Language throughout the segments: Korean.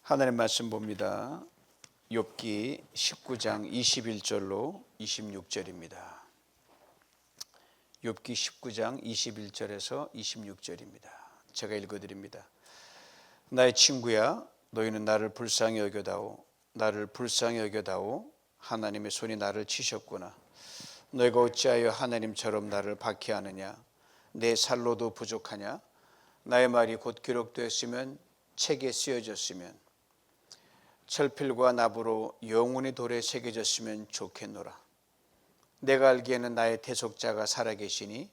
하나님 말씀 봅니다. 욥기 19장 21절로 26절입니다. 욥기 19장 21절에서 26절입니다. 제가 읽어드립니다. 나의 친구야, 너희는 나를 불쌍히 여겨다오. 나를 불쌍히 여겨다오. 하나님의 손이 나를 치셨구나. 너희가 어찌하여 하나님처럼 나를 박해하느냐? 내 살로도 부족하냐? 나의 말이 곧 기록되었으면 책에 쓰여졌으면 철필과 나무로 영원히 돌에 새겨졌으면 좋겠노라. 내가 알기에는 나의 대속자가 살아계시니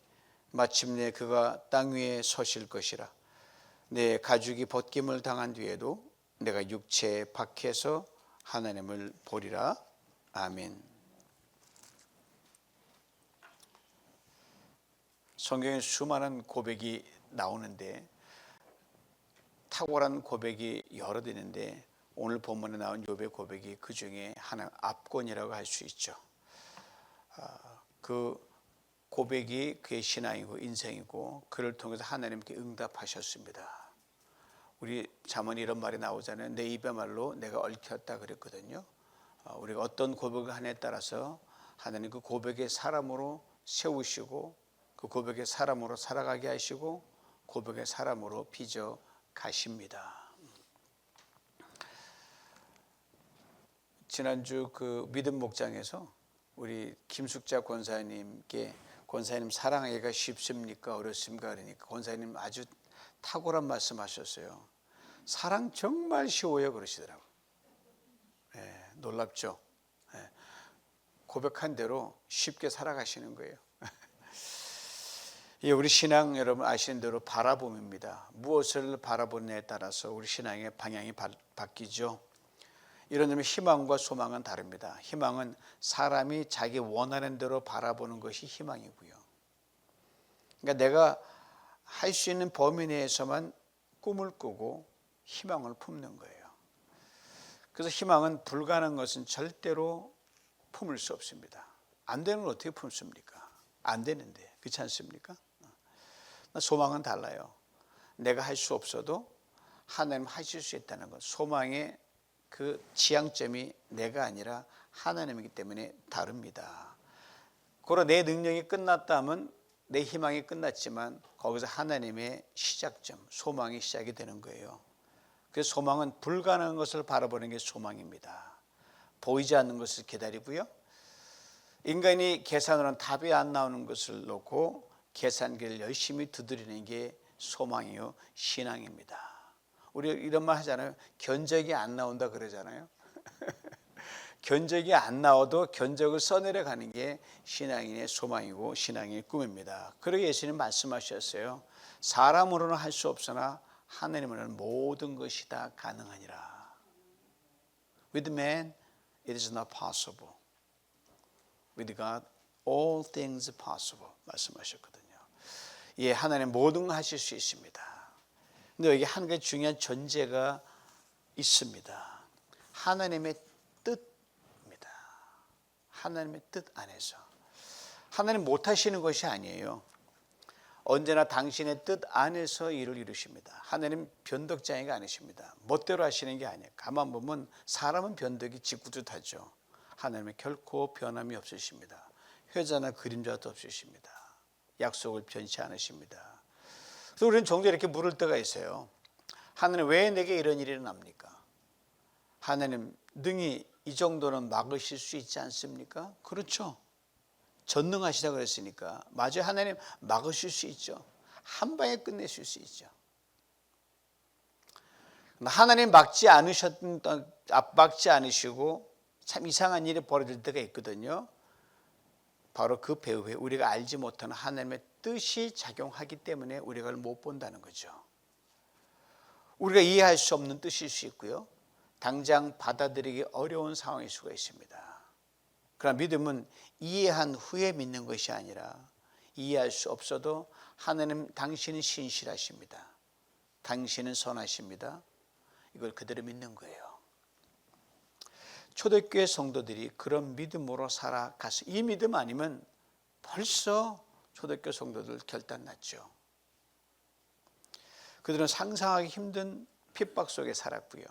마침내 그가 땅 위에 서실 것이라. 내 가죽이 벗김을 당한 뒤에도 내가 육체에 박해서 하나님을 보리라. 아멘. 성경에 수많은 고백이 나오는데 탁월한 고백이 여러 되는데 오늘 본문에 나온 욥의 고백이 그 중에 하나 압권이라고 할 수 있죠. 그 고백이 그의 신앙이고 인생이고 그를 통해서 하나님께 응답하셨습니다. 우리 잠언에 이런 말이 나오잖아요. 내 입의 말로 내가 얽혔다 그랬거든요. 우리가 어떤 고백을 하냐에 따라서 하나님 그 고백의 사람으로 세우시고 그 고백의 사람으로 살아가게 하시고 고백의 사람으로 빚어 가십니다. 지난주 그 믿음 목장에서 우리 김숙자 권사님께 권사님 사랑하기가 쉽습니까? 어렵습니까? 그러니까 권사님 아주 탁월한 말씀하셨어요. 사랑 정말 쉬워요 그러시더라고요. 네, 놀랍죠? 네, 고백한 대로 쉽게 살아가시는 거예요. 우리 신앙 여러분 아시는 대로 바라봄입니다. 무엇을 바라보느냐에 따라서 우리 신앙의 방향이 바뀌죠. 이런 점에 희망과 소망은 다릅니다. 희망은 사람이 자기 원하는 대로 바라보는 것이 희망이고요. 그러니까 내가 할 수 있는 범위 내에서만 꿈을 꾸고 희망을 품는 거예요. 그래서 희망은 불가능한 것은 절대로 품을 수 없습니다. 안 되는 걸 어떻게 품습니까? 안 되는데, 그렇지 않습니까? 소망은 달라요. 내가 할 수 없어도 하나님 하실 수 있다는 것. 소망의 그 지향점이 내가 아니라 하나님이기 때문에 다릅니다. 고로 내 능력이 끝났다 하면 내 희망이 끝났지만 거기서 하나님의 시작점, 소망이 시작이 되는 거예요. 그래서 소망은 불가능한 것을 바라보는 게 소망입니다. 보이지 않는 것을 기다리고요. 인간이 계산으로는 답이 안 나오는 것을 놓고 계산기를 열심히 두드리는 게 소망이요 신앙입니다. 우리 이런 말 하잖아요. 견적이 안 나온다 그러잖아요. 견적이 안 나와도 견적을 써내려 가는 게 신앙인의 소망이고 신앙의 꿈입니다. 그러고 예수님 말씀하셨어요. 사람으로는 할 수 없으나 하나님으로는 모든 것이 다 가능하니라. With man it is not possible. With God all things are possible. 말씀하셨거든요. 예, 하나님 모든 걸 하실 수 있습니다. 근데 여기 한 가지 중요한 전제가 있습니다. 하나님의 뜻입니다. 하나님의 뜻 안에서. 하나님 못하시는 것이 아니에요. 언제나 당신의 뜻 안에서 일을 이루십니다. 하나님 변덕장애가 아니십니다. 멋대로 하시는 게 아니에요. 가만 보면 사람은 변덕이 짓궂하죠. 하나님은 결코 변함이 없으십니다. 회자나 그림자도 없으십니다. 약속을 변치 않으십니다. 그래서 우리는 종종 이렇게 물을 때가 있어요. 하나님 왜 내게 이런 일이 납니까? 하나님 능히 이 정도는 막으실 수 있지 않습니까? 그렇죠. 전능하시다 그랬으니까 맞아요. 하나님 막으실 수 있죠. 한 방에 끝내실 수 있죠. 하나님 막지 않으시고 참 이상한 일이 벌어질 때가 있거든요. 바로 그 배후에 우리가 알지 못하는 하나님의 뜻이 작용하기 때문에 우리가 못 본다는 거죠. 우리가 이해할 수 없는 뜻일 수 있고요. 당장 받아들이기 어려운 상황일 수가 있습니다. 그러나 믿음은 이해한 후에 믿는 것이 아니라 이해할 수 없어도 하나님 당신은 신실하십니다. 당신은 선하십니다. 이걸 그대로 믿는 거예요. 초대교회 성도들이 그런 믿음으로 살아갔어요. 이 믿음 아니면 벌써 초대교회 성도들 결단 났죠. 그들은 상상하기 힘든 핍박 속에 살았고요.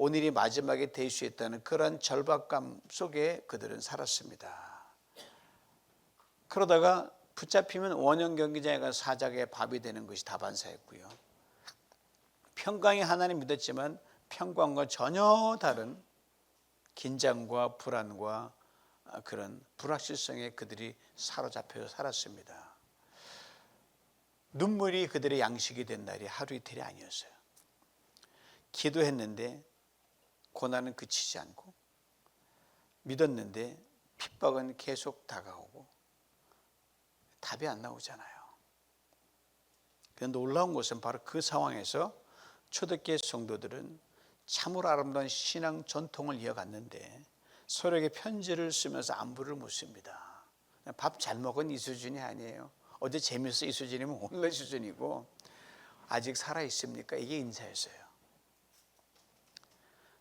오늘이 마지막이 될 수 있다는 그런 절박감 속에 그들은 살았습니다. 그러다가 붙잡히면 원형 경기장에 가서 사자의 밥이 되는 것이 다반사였고요. 평강의 하나님 믿었지만 평강과 전혀 다른 긴장과 불안과 그런 불확실성에 그들이 사로잡혀 살았습니다. 눈물이 그들의 양식이 된 날이 하루 이틀이 아니었어요. 기도했는데 고난은 그치지 않고, 믿었는데 핍박은 계속 다가오고 답이 안 나오잖아요. 그런데 놀라운 것은 바로 그 상황에서 초대교회 성도들은 참으로 아름다운 신앙 전통을 이어갔는데 서로에게 편지를 쓰면서 안부를 묻습니다. 밥 잘 먹은 이 수준이 아니에요. 어제 재밌어 이 수준이면 오늘 수준이고, 아직 살아있습니까? 이게 인사였어요.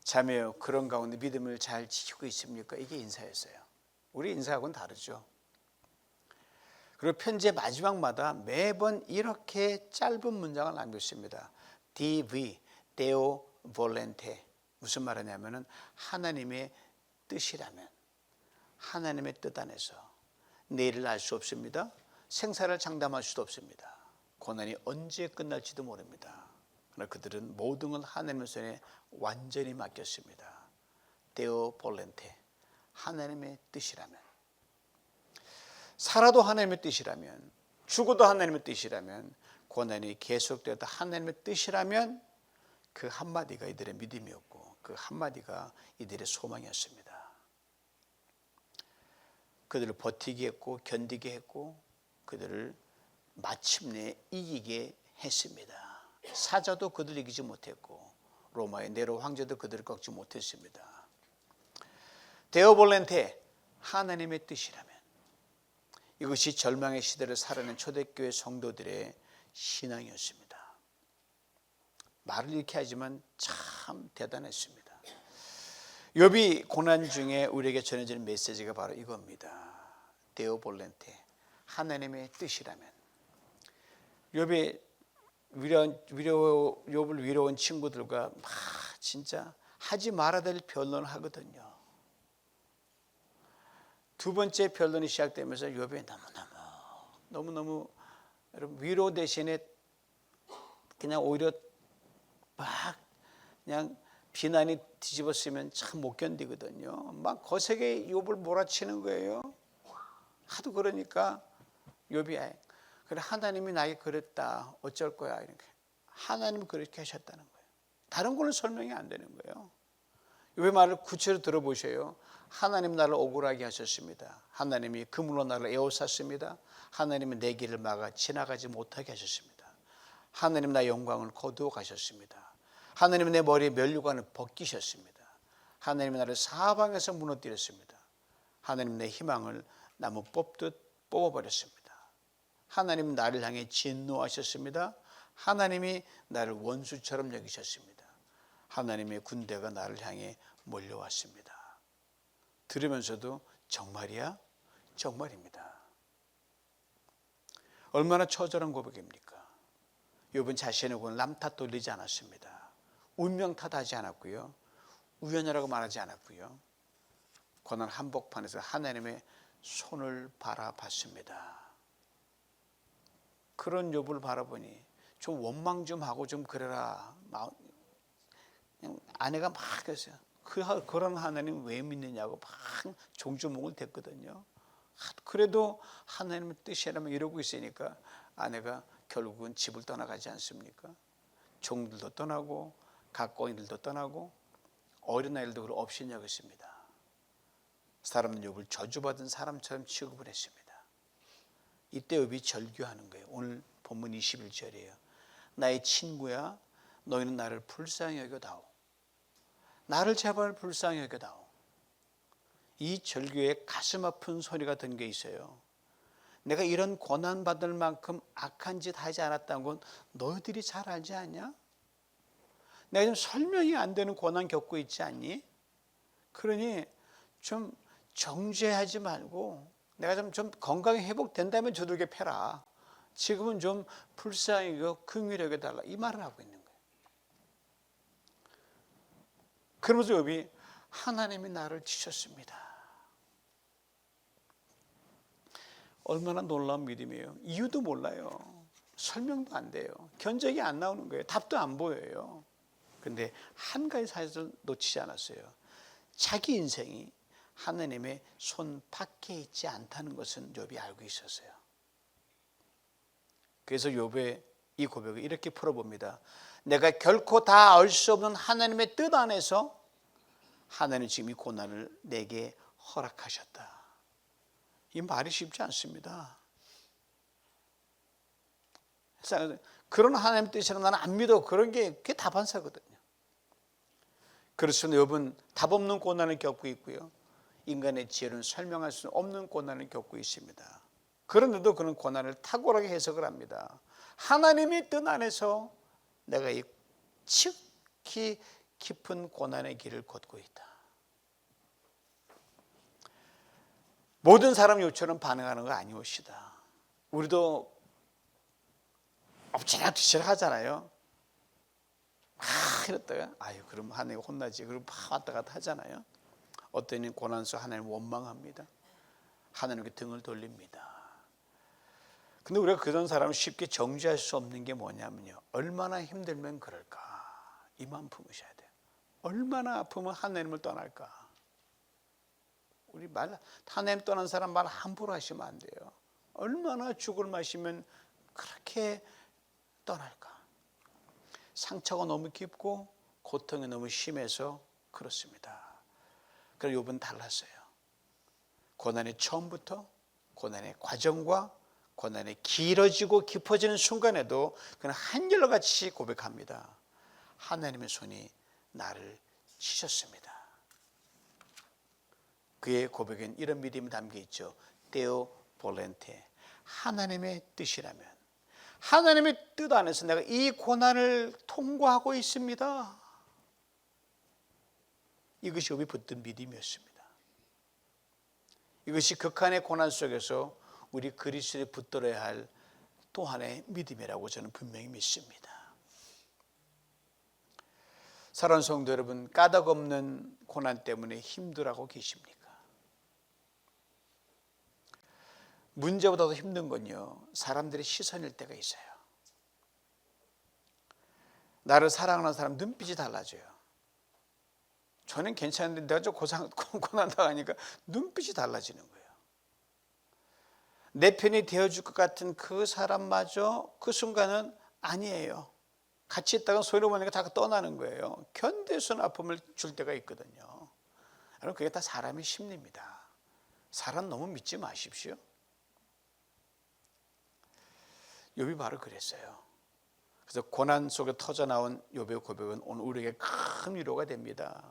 자매요, 그런 가운데 믿음을 잘 지키고 있습니까? 이게 인사였어요. 우리 인사하고는 다르죠. 그리고 편지의 마지막마다 매번 이렇게 짧은 문장을 남겼습니다. DV, Deo Volente. 무슨 말이냐면은 하나님의 뜻이라면, 하나님의 뜻 안에서 내일을 알 수 없습니다. 생사를 장담할 수도 없습니다. 고난이 언제 끝날지도 모릅니다. 그러나 그들은 모든 걸 하나님의 손에 완전히 맡겼습니다. Deo Volente. 하나님의 뜻이라면, 살아도 하나님의 뜻이라면, 죽어도 하나님의 뜻이라면, 고난이 계속되어도 하나님의 뜻이라면, 그 한마디가 이들의 믿음이었고 그 한마디가 이들의 소망이었습니다. 그들을 버티게 했고 견디게 했고 그들을 마침내 이기게 했습니다. 사자도 그들을 이기지 못했고 로마의 네로 황제도 그들을 꺾지 못했습니다. 데오 볼렌테, 하나님의 뜻이라면, 이것이 절망의 시대를 살아낸 초대교회 성도들의 신앙이었습니다. 말을 이렇게 하지만 참 대단했습니다. 욥이 고난 중에 우리에게 전해지는 메시지가 바로 이겁니다. 데오 볼렌테, 하나님의 뜻이라면. 욥이 욥을 위로한 친구들과 막 진짜 하지 말아야 될 변론을 하거든요. 두 번째 변론이 시작되면서 욥이 너무너무 여러분, 위로 대신에 그냥 오히려 막 그냥 비난이 뒤집었으면 참 못 견디거든요. 막 거세게 욥을 몰아치는 거예요. 하도 그러니까 욥이 그래, 하나님이 나에게 그랬다, 어쩔 거야, 이렇게. 하나님이 그렇게 하셨다는 거예요. 다른 거는 설명이 안 되는 거예요. 욥의 말을 구체로 들어보세요. 하나님 나를 억울하게 하셨습니다. 하나님이 그물로 나를 에워쌌습니다. 하나님은 내 길을 막아 지나가지 못하게 하셨습니다. 하나님 나의 영광을 거두어 가셨습니다. 하나님은 내 머리에 면류관을 벗기셨습니다. 하나님은 나를 사방에서 무너뜨렸습니다. 하나님은 내 희망을 나무 뽑듯 뽑아버렸습니다. 하나님은 나를 향해 진노하셨습니다. 하나님이 나를 원수처럼 여기셨습니다. 하나님의 군대가 나를 향해 몰려왔습니다. 들으면서도 정말이야? 정말입니다. 얼마나 처절한 고백입니까? 욥은 자신의 고난을 남 탓 돌리지 않았습니다. 운명 탓하지 않았고요. 우연이라고 말하지 않았고요. 고난 한복판에서 하나님의 손을 바라봤습니다. 그런 욥을 바라보니 좀 원망 좀 하고 좀 그래라. 그냥 아내가 막 그랬어요. 그런 하나님 왜 믿느냐고 막 종주목을 댔거든요. 그래도 하나님의 뜻이라면 이러고 있으니까 아내가 결국은 집을 떠나가지 않습니까? 종들도 떠나고 가까운이들도 떠나고 어린아이들도 그걸 없이 여겼습니다. 사람은 욥을 저주받은 사람처럼 취급을 했습니다. 이때 욥이 절규하는 거예요. 오늘 본문 21절이에요. 나의 친구야, 너희는 나를 불쌍히 여겨다오. 나를 제발 불쌍히 여겨다오. 이 절규에 가슴 아픈 소리가 든 게 있어요. 내가 이런 고난받을 만큼 악한 짓 하지 않았다는 건 너희들이 잘 알지 않냐? 내가 좀 설명이 안 되는 고난 겪고 있지 않니? 그러니 좀 정죄하지 말고 내가 좀 건강이 회복된다면 저들에게 패라. 지금은 좀 불쌍히 긍휼히 여겨달라. 이 말을 하고 있는 거예요. 그러면서 욥이 하나님이 나를 치셨습니다. 얼마나 놀라운 믿음이에요. 이유도 몰라요. 설명도 안 돼요. 견적이 안 나오는 거예요. 답도 안 보여요. 근데 한 가지 사실을 놓치지 않았어요. 자기 인생이 하나님의 손 밖에 있지 않다는 것은 욥이 알고 있었어요. 그래서 욥의 이 고백을 이렇게 풀어봅니다. 내가 결코 다 알 수 없는 하나님의 뜻 안에서 하나님은 지금 이 고난을 내게 허락하셨다. 이 말이 쉽지 않습니다. 그런 하나님의 뜻이라는 나는 안 믿어. 그런 게 그게 다반사거든요. 그렇습니다. 욥은 답 없는 고난을 겪고 있고요. 인간의 지혜로는 설명할 수 없는 고난을 겪고 있습니다. 그런데도 그런 고난을 탁월하게 해석을 합니다. 하나님의 뜻 안에서 내가 이 지극히 깊은 고난의 길을 걷고 있다. 모든 사람 요처럼 반응하는 거 아니옵시다. 우리도 엎치락 뒤치락 하잖아요. 이랬다가 그럼 하나님 혼나지. 그럼 왔다 갔다 하잖아요. 어떤 이는 고난 속 하나님 원망합니다. 하나님께 등을 돌립니다. 근데 우리가 그런 사람을 쉽게 정죄할 수 없는 게 뭐냐면요, 얼마나 힘들면 그럴까, 이만 품으셔야 돼요. 얼마나 아프면 하나님을 떠날까. 우리 하나님 떠난 사람 말 함부로 하시면 안 돼요. 얼마나 죽을 마시면 그렇게 떠날까. 상처가 너무 깊고 고통이 너무 심해서 그렇습니다. 그래서 욥은 달랐어요. 고난의 처음부터 고난의 과정과 고난이 길어지고 깊어지는 순간에도 그는 한결같이 고백합니다. 하나님의 손이 나를 치셨습니다. 그의 고백엔 이런 믿음이 담겨 있죠. 데오 볼렌테, 하나님의 뜻이라면, 하나님의 뜻 안에서 내가 이 고난을 통과하고 있습니다. 이것이 욥이 붙든 믿음이었습니다. 이것이 극한의 고난 속에서 우리 그리스도에 붙들어야 할 또 하나의 믿음이라고 저는 분명히 믿습니다. 사랑하는 성도 여러분, 까닭없는 고난 때문에 힘들어하고 계십니까? 문제보다 더 힘든 건요, 사람들의 시선일 때가 있어요. 나를 사랑하는 사람 눈빛이 달라져요. 저는 괜찮은데 내가 좀 고난 당하니까 눈빛이 달라지는 거예요. 내 편이 되어줄 것 같은 그 사람마저 그 순간은 아니에요. 같이 있다가 소리를 보니까 다 떠나는 거예요. 견딜 수 없는 아픔을 줄 때가 있거든요. 여러분, 그게 다 사람의 심리입니다. 사람 너무 믿지 마십시오. 욥이 바로 그랬어요. 그래서 고난 속에 터져나온 욥의 고백은 오늘 우리에게 큰 위로가 됩니다.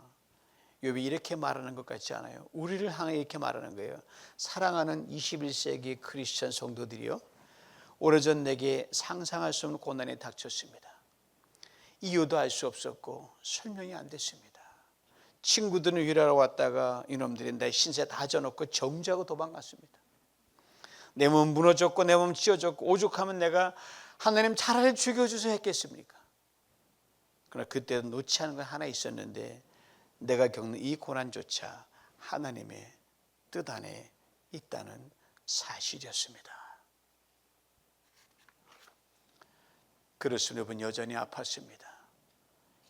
욥이 이렇게 말하는 것 같지 않아요? 우리를 향해 이렇게 말하는 거예요. 사랑하는 21세기 크리스천 성도들이요, 오래전 내게 상상할 수 없는 고난이 닥쳤습니다. 이유도 알 수 없었고 설명이 안 됐습니다. 친구들은 위로하러 왔다가 이놈들이 내 신세 다 져놓고 정죄하고 도망갔습니다. 내 몸 무너졌고 내 몸 찢어졌고 오죽하면 내가 하나님 차라리 죽여주세요 했겠습니까? 그러나 그때 놓지 않은 건 하나 있었는데, 내가 겪는 이 고난조차 하나님의 뜻 안에 있다는 사실이었습니다. 그렇습니다. 여러분, 여전히 아팠습니다.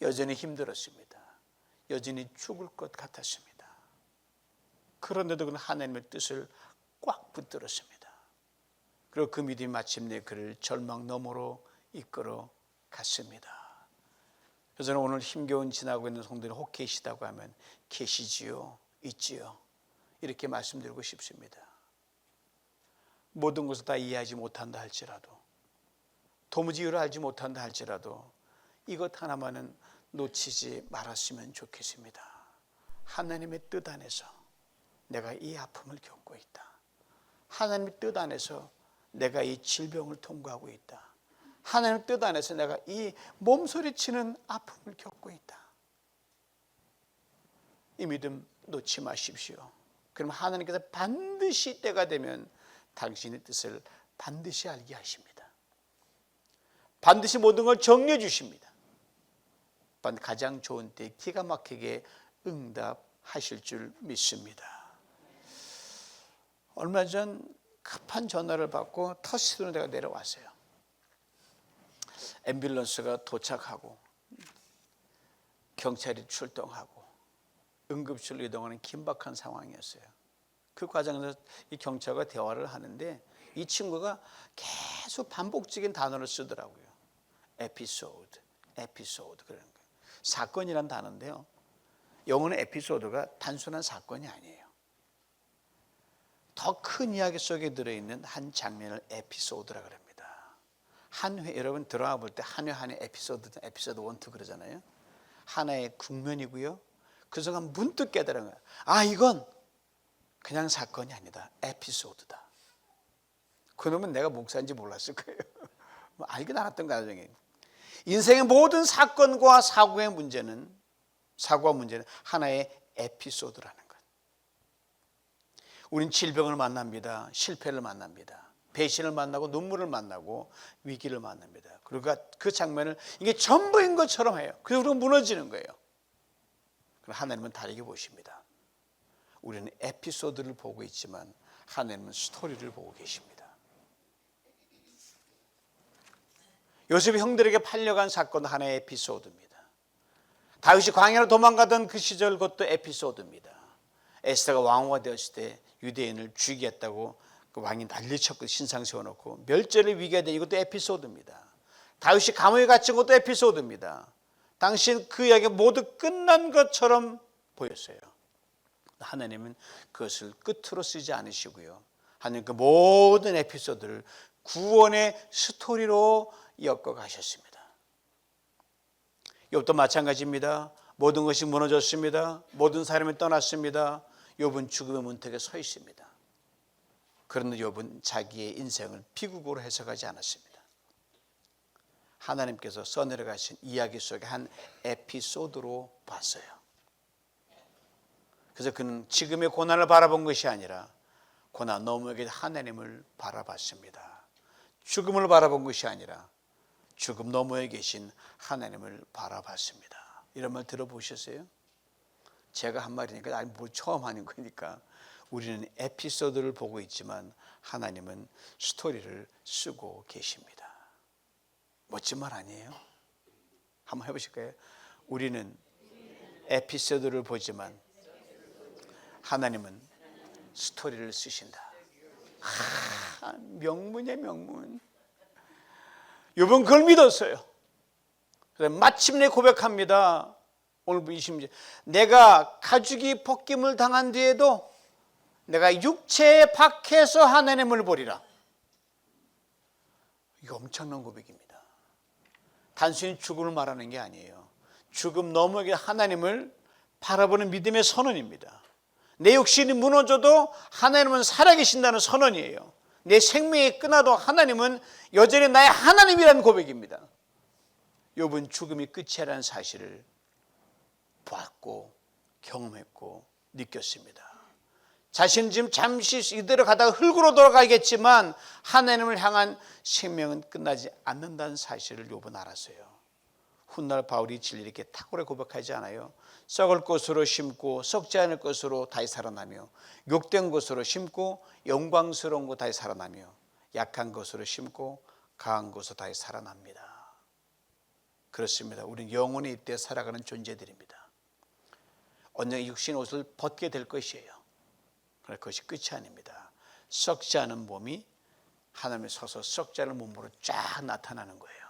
여전히 힘들었습니다. 여전히 죽을 것 같았습니다. 그런데도 그는 하나님의 뜻을 꽉 붙들었습니다. 그리고 그 믿음이 마침내 그를 절망 너머로 이끌어 갔습니다. 그래서 저는 오늘 힘겨운 지나고 있는 성도들이 혹 계시다고 하면 계시지요, 있지요, 이렇게 말씀드리고 싶습니다. 모든 것을 다 이해하지 못한다 할지라도, 도무지 이유를 알지 못한다 할지라도 이것 하나만은 놓치지 말았으면 좋겠습니다. 하나님의 뜻 안에서 내가 이 아픔을 겪고 있다. 하나님의 뜻 안에서 내가 이 질병을 통과하고 있다. 하나님의 뜻 안에서 내가 이 몸소리치는 아픔을 겪고 있다. 이 믿음 놓지 마십시오. 그럼 하나님께서 반드시 때가 되면 당신의 뜻을 반드시 알게 하십니다. 반드시 모든 걸 정리해 주십니다. 급한 가장 좋은 때 기가 막히게 응답하실 줄 믿습니다. 얼마 전 급한 전화를 받고 터시도로 내가 내려왔어요. 앰뷸런스가 도착하고 경찰이 출동하고 응급실로 이동하는 긴박한 상황이었어요. 그 과정에서 이 경찰과 대화를 하는데 이 친구가 계속 반복적인 단어를 쓰더라고요. 에피소드 그러는 거예요. 사건이란 단어인데요, 영어는 에피소드가 단순한 사건이 아니에요. 더 큰 이야기 속에 들어있는 한 장면을 에피소드라 그럽니다. 한 회, 여러분 드라마 볼 때 한 회 한 회 에피소드 1, 2 그러잖아요. 하나의 국면이고요, 그 순간 문득 깨달은 거예요. 아, 이건 그냥 사건이 아니다, 에피소드다. 그놈은 내가 목사인지 몰랐을 거예요. 알긴 알았던 거야. 나중에 인생의 모든 사건과 사고와 문제는 하나의 에피소드라는 것. 우린 질병을 만납니다. 실패를 만납니다. 배신을 만나고 눈물을 만나고 위기를 만납니다. 그러니까 그 장면을 이게 전부인 것처럼 해요. 그래서 우리가 무너지는 거예요. 그럼 하나님은 다르게 보십니다. 우리는 에피소드를 보고 있지만 하나님은 스토리를 보고 계십니다. 요셉이 형들에게 팔려간 사건도 하나의 에피소드입니다. 다윗이 광야로 도망가던 그 시절, 그것도 에피소드입니다. 에스더가 왕후가 되었을 때 유대인을 죽이겠다고 그 왕이 난리쳤고 신상 세워놓고 멸절의 위기가 된 이것도 에피소드입니다. 다윗이 감옥에 갇힌 것도 에피소드입니다. 당시 그 이야기 모두 끝난 것처럼 보였어요. 하나님은 그것을 끝으로 쓰지 않으시고요, 하나님 그 모든 에피소드를 구원의 스토리로 엮어 가셨습니다. 욥도 마찬가지입니다. 모든 것이 무너졌습니다. 모든 사람이 떠났습니다. 욥은 죽음의 문턱에 서 있습니다. 그런데 욥은 자기의 인생을 비극으로 해석하지 않았습니다. 하나님께서 써내려가신 이야기 속의 한 에피소드로 봤어요. 그래서 그는 지금의 고난을 바라본 것이 아니라 고난 너머에 하나님을 바라봤습니다. 죽음을 바라본 것이 아니라 죽음 너머에 계신 하나님을 바라봤습니다. 이런 말 들어보셨어요? 제가 한 말이니까 뭐 처음 하는 거니까. 우리는 에피소드를 보고 있지만 하나님은 스토리를 쓰고 계십니다. 멋진 말 아니에요? 한번 해보실까요? 우리는 에피소드를 보지만 하나님은 스토리를 쓰신다. 명문이야, 명문. 욥은 그걸 믿었어요. 마침내 고백합니다. 오늘 20절. 내가 가죽이 벗김을 당한 뒤에도 내가 육체에 박해서 하나님을 보리라. 이거 엄청난 고백입니다. 단순히 죽음을 말하는 게 아니에요. 죽음 너머에 하나님을 바라보는 믿음의 선언입니다. 내 육신이 무너져도 하나님은 살아계신다는 선언이에요. 내 생명이 끊어도 하나님은 여전히 나의 하나님이라는 고백입니다. 욥은 죽음이 끝이라는 사실을 보았고 경험했고 느꼈습니다. 자신은 지금 잠시 이대로 가다가 흙으로 돌아가겠지만 하나님을 향한 생명은 끝나지 않는다는 사실을 욥은 알았어요. 훗날 바울이 진리 이렇게 탁월하게 고백하지 않아요? 썩을 것으로 심고 썩지 않을 것으로 다시 살아나며 욕된 것으로 심고 영광스러운 것 다시 살아나며 약한 것으로 심고 강한 것으로 다시 살아납니다. 그렇습니다. 우리는 영혼이 있되 살아가는 존재들입니다. 언젠가 육신 옷을 벗게 될 것이에요. 그러나 그것이 끝이 아닙니다. 썩지 않은 몸이 하나님의 서서 썩지 않은 몸으로 쫙 나타나는 거예요.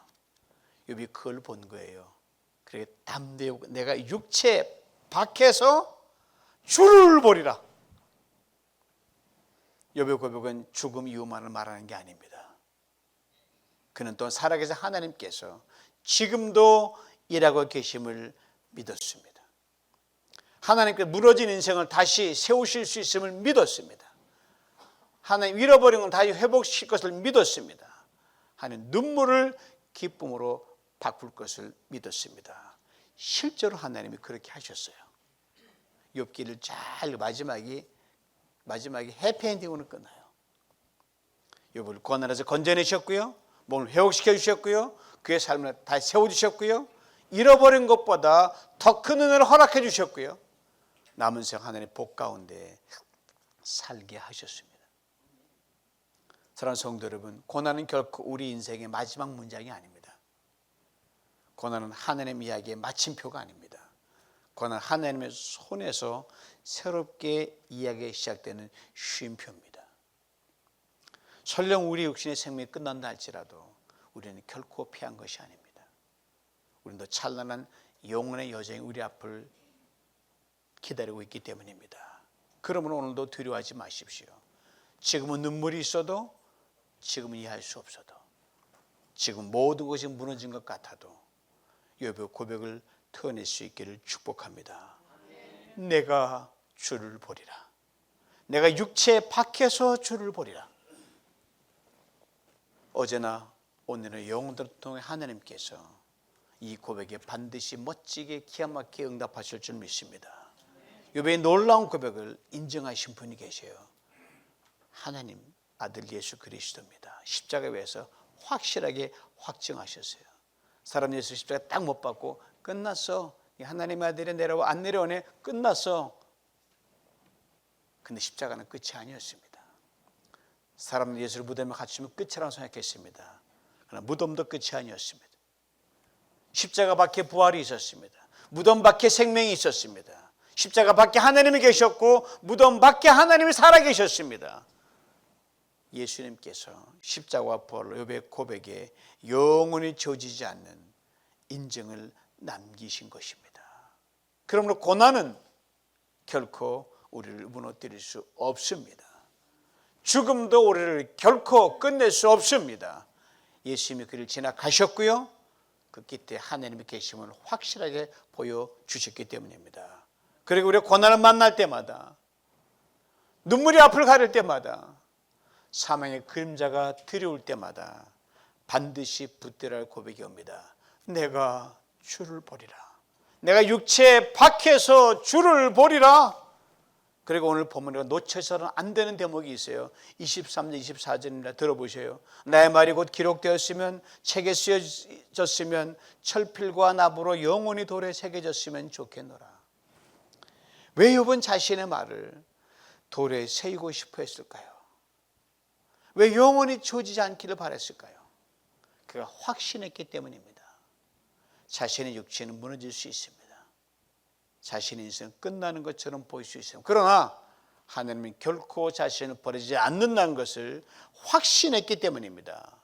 욥이 그걸 본 거예요. 그래 담대히 내가 육체 밖에서 주를 보리라. 욥의 고백은 죽음 이후만을 말하는 게 아닙니다. 그는 또 살아계신 하나님께서 지금도 일하고 계심을 믿었습니다. 하나님께서 무너진 인생을 다시 세우실 수 있음을 믿었습니다. 하나님 잃어버린 건 다시 회복시킬 것을 믿었습니다. 하나님 눈물을 기쁨으로 바꿀 것을 믿었습니다. 실제로 하나님이 그렇게 하셨어요. 욥기를 잘 마지막이 해피엔딩으로 끝나요. 욥을 고난에서 건져내셨고요, 몸을 회복시켜 주셨고요, 그의 삶을 다시 세워주셨고요, 잃어버린 것보다 더 큰 은혜를 허락해 주셨고요. 남은 생각 하나님의 복 가운데 살게 하셨습니다. 사랑하는 성도 여러분, 고난은 결코 우리 인생의 마지막 문장이 아닙니다. 고난은 하나님 이야기의 마침표가 아닙니다. 고난은 하나님의 손에서 새롭게 이야기가 시작되는 쉼표입니다. 설령 우리 육신의 생명이 끝난다 할지라도 우리는 결코 피한 것이 아닙니다. 우리는 더 찬란한 영혼의 여정이 우리 앞을 기다리고 있기 때문입니다. 그러므로 오늘도 두려워하지 마십시오. 지금은 눈물이 있어도, 지금은 이해할 수 없어도, 지금 모든 것이 무너진 것 같아도 욥의 고백을 터낼 수 있기를 축복합니다. 내가 주를 보리라. 내가 육체 밖에서 주를 보리라. 어제나 오늘은 영혼들을 통해 하나님께서 이 고백에 반드시 멋지게 기가 막히게 응답하실 줄 믿습니다. 욥의 놀라운 고백을 인정하신 분이 계세요. 하나님 아들 예수 그리스도입니다. 십자가에 의해서 확실하게 확증하셨어요. 사람 예수 십자가 딱 못 박고 끝났어. 하나님의 아들이 내려와 안 내려오네. 끝났어. 근데 십자가는 끝이 아니었습니다. 사람 예수를 무덤에 갇히면 끝이라고 생각했습니다. 그러나 무덤도 끝이 아니었습니다. 십자가 밖에 부활이 있었습니다. 무덤 밖에 생명이 있었습니다. 십자가 밖에 하나님이 계셨고 무덤 밖에 하나님이 살아계셨습니다. 예수님께서 십자가와 부활로 욥의 고백에 영원히 지워지지 않는 인증을 남기신 것입니다. 그러므로 고난은 결코 우리를 무너뜨릴 수 없습니다. 죽음도 우리를 결코 끝낼 수 없습니다. 예수님이 그를 지나가셨고요. 그 끝에 하나님의 계심을 확실하게 보여주셨기 때문입니다. 그리고 우리가 고난을 만날 때마다, 눈물이 앞을 가릴 때마다, 사망의 그림자가 두려울 때마다 반드시 붙들어야 할 고백이 옵니다. 내가 주를 보리라. 내가 육체 밖에서 주를 보리라. 그리고 오늘 본문에 놓쳐서는 안 되는 대목이 있어요. 23절 24절입니다. 들어보세요. 나의 말이 곧 기록되었으면 책에 쓰여졌으면 철필과 나무로 영원히 돌에 새겨졌으면 좋겠노라. 왜 욥은 자신의 말을 돌에 새기고 싶어 했을까요? 왜 영원히 지워지지 않기를 바랬을까요? 그가 확신했기 때문입니다. 자신의 육체는 무너질 수 있습니다. 자신의 인생은 끝나는 것처럼 보일 수 있습니다. 그러나 하나님은 결코 자신을 버리지 않는다는 것을 확신했기 때문입니다.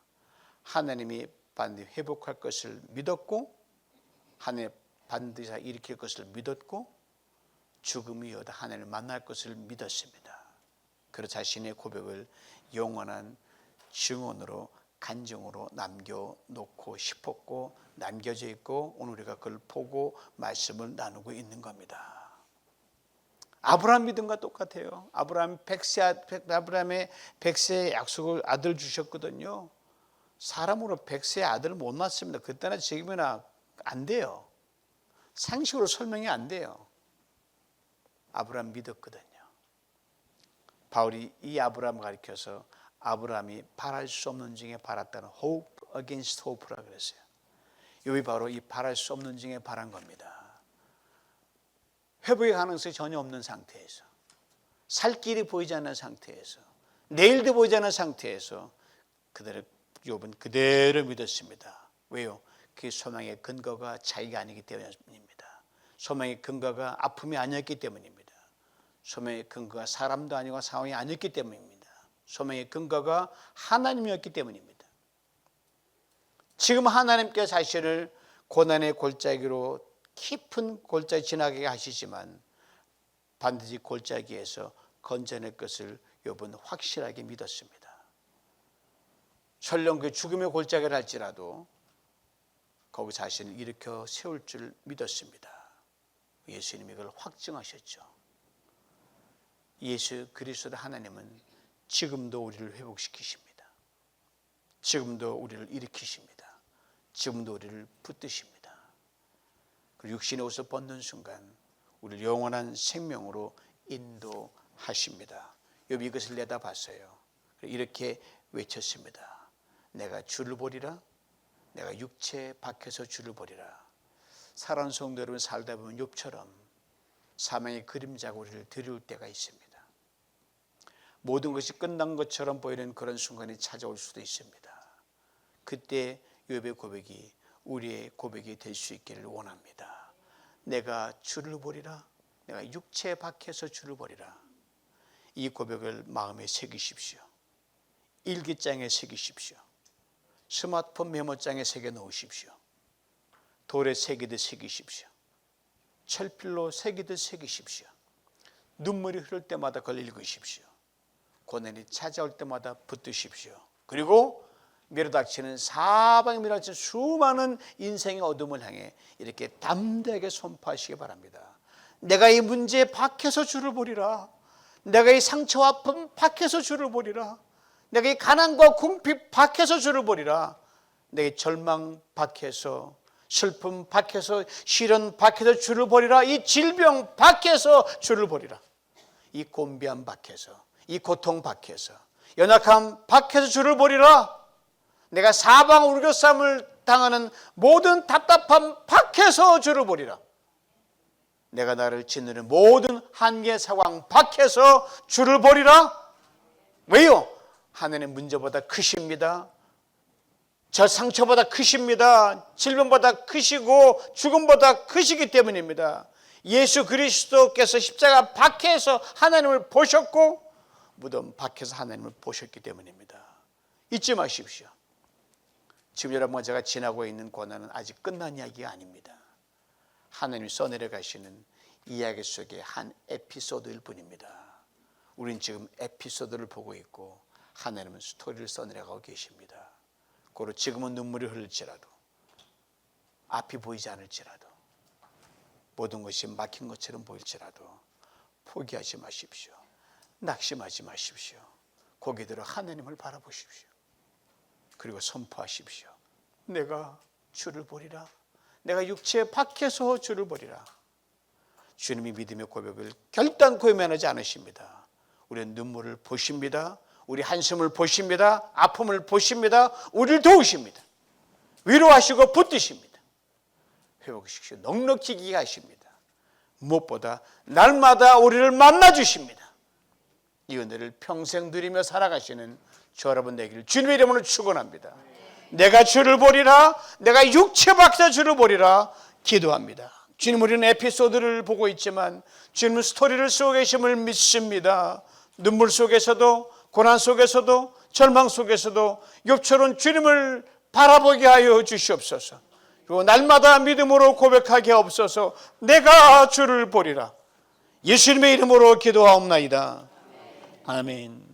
하나님이 반드시 회복할 것을 믿었고, 하나님 반드시 일으킬 것을 믿었고, 죽음이 오다 하나님을 만날 것을 믿었습니다. 그래서 자신의 고백을 영원한 증언으로, 간증으로 남겨놓고 싶었고, 남겨져 있고, 오늘 우리가 그걸 보고 말씀을 나누고 있는 겁니다. 아브라함 믿음과 똑같아요. 아브라함의 100세 약속을 아들 주셨거든요. 사람으로 100세 아들을 못 낳습니다. 그때나 지금이나 안 돼요. 상식으로 설명이 안 돼요. 아브라함 믿었거든요. 바울이 이 아브라함을 가리켜서 아브라함이 바랄 수 없는 중에 바랐다는 hope against hope라고 그랬어요. 여기 바로 이 바랄 수 없는 중에 바란 겁니다. 회복의 가능성이 전혀 없는 상태에서, 살 길이 보이지 않는 상태에서, 내일도 보이지 않는 상태에서 욥은 그대로 믿었습니다. 왜요? 그 소망의 근거가 자기가 아니기 때문입니다. 소망의 근거가 아픔이 아니었기 때문입니다. 소망의 근거가 사람도 아니고 상황이 아니었기 때문입니다. 소망의 근거가 하나님이었기 때문입니다. 지금 하나님께 자신을 고난의 골짜기로 깊은 골짜기 지나게 하시지만 반드시 골짜기에서 건져낼 것을 욥은 확실하게 믿었습니다. 설령 그 죽음의 골짜기를 할지라도 거기 자신을 일으켜 세울 줄 믿었습니다. 예수님이 그걸 확증하셨죠. 예수 그리스도 하나님은 지금도 우리를 회복시키십니다. 지금도 우리를 일으키십니다. 지금도 우리를 붙드십니다. 그리고 육신의 옷을 벗는 순간 우리를 영원한 생명으로 인도하십니다. 욥이 이것을 내다봤어요. 이렇게 외쳤습니다. 내가 주를 보리라. 내가 육체 밖에서 주를 보리라. 사랑하는 성도 여러분, 살다 보면 욥처럼 사망의 그림자가 우리를 들이울 때가 있습니다. 모든 것이 끝난 것처럼 보이는 그런 순간이 찾아올 수도 있습니다. 그때 욥의 고백이 우리의 고백이 될 수 있기를 원합니다. 내가 주를 보리라. 내가 육체 밖에서 주를 보리라. 이 고백을 마음에 새기십시오. 일기장에 새기십시오. 스마트폰 메모장에 새겨 놓으십시오. 돌에 새기듯 새기십시오. 철필로 새기듯 새기십시오. 눈물이 흐를 때마다 그걸 읽으십시오. 고난이 찾아올 때마다 붙드십시오. 그리고 밀어닥치는 사방에 밀어닥치는 수많은 인생의 어둠을 향해 이렇게 담대하게 선포하시기 바랍니다. 내가 이 문제 밖에서 주를 보리라. 내가 이 상처와 아픔 밖에서 주를 보리라. 내가 이 가난과 궁핍 밖에서 주를 보리라. 내가 절망 밖에서, 슬픔 밖에서, 시련 밖에서 주를 보리라. 이 질병 밖에서 주를 보리라. 이 곤비함 밖에서, 이 고통 밖에서, 연약함 밖에서 주를 보리라. 내가 사방 우겨쌈을 당하는 모든 답답함 밖에서 주를 보리라. 내가 나를 짓누르는 모든 한계 상황 밖에서 주를 보리라. 왜요? 하나님 문제보다 크십니다. 저 상처보다 크십니다. 질병보다 크시고 죽음보다 크시기 때문입니다. 예수 그리스도께서 십자가 밖에서 하나님을 보셨고 무덤 밖에서 하나님을 보셨기 때문입니다. 잊지 마십시오. 지금 여러분과 제가 지나고 있는 고난은 아직 끝난 이야기가 아닙니다. 하나님이 써내려 가시는 이야기 속의 한 에피소드일 뿐입니다. 우린 지금 에피소드를 보고 있고 하나님은 스토리를 써내려가고 계십니다. 고로 지금은 눈물이 흐를지라도, 앞이 보이지 않을지라도, 모든 것이 막힌 것처럼 보일지라도 포기하지 마십시오. 낙심하지 마십시오. 고개 들어 하나님을 바라보십시오. 그리고 선포하십시오. 내가 주를 보리라. 내가 육체 밖에서 주를 보리라. 주님이 믿음의 고백을 결단코 외면하지 않으십니다. 우리는 눈물을 보십니다. 우리 한숨을 보십니다. 아픔을 보십니다. 우리를 도우십니다. 위로하시고 붙드십니다. 회복시키시고 넉넉히 기게 하십니다. 무엇보다 날마다 우리를 만나주십니다. 이 은혜를 평생 누리며 살아가시는 저 여러분 되기를 주님의 이름으로 축원합니다. 내가 주를 보리라. 내가 육체 밖에서 주를 보리라. 기도합니다. 주님, 우리는 에피소드를 보고 있지만 주님은 스토리를 쓰고 계심을 믿습니다. 눈물 속에서도, 고난 속에서도, 절망 속에서도 욥처럼 주님을 바라보게 하여 주시옵소서. 그리고 날마다 믿음으로 고백하게 하옵소서. 내가 주를 보리라. 예수님의 이름으로 기도하옵나이다. 아멘.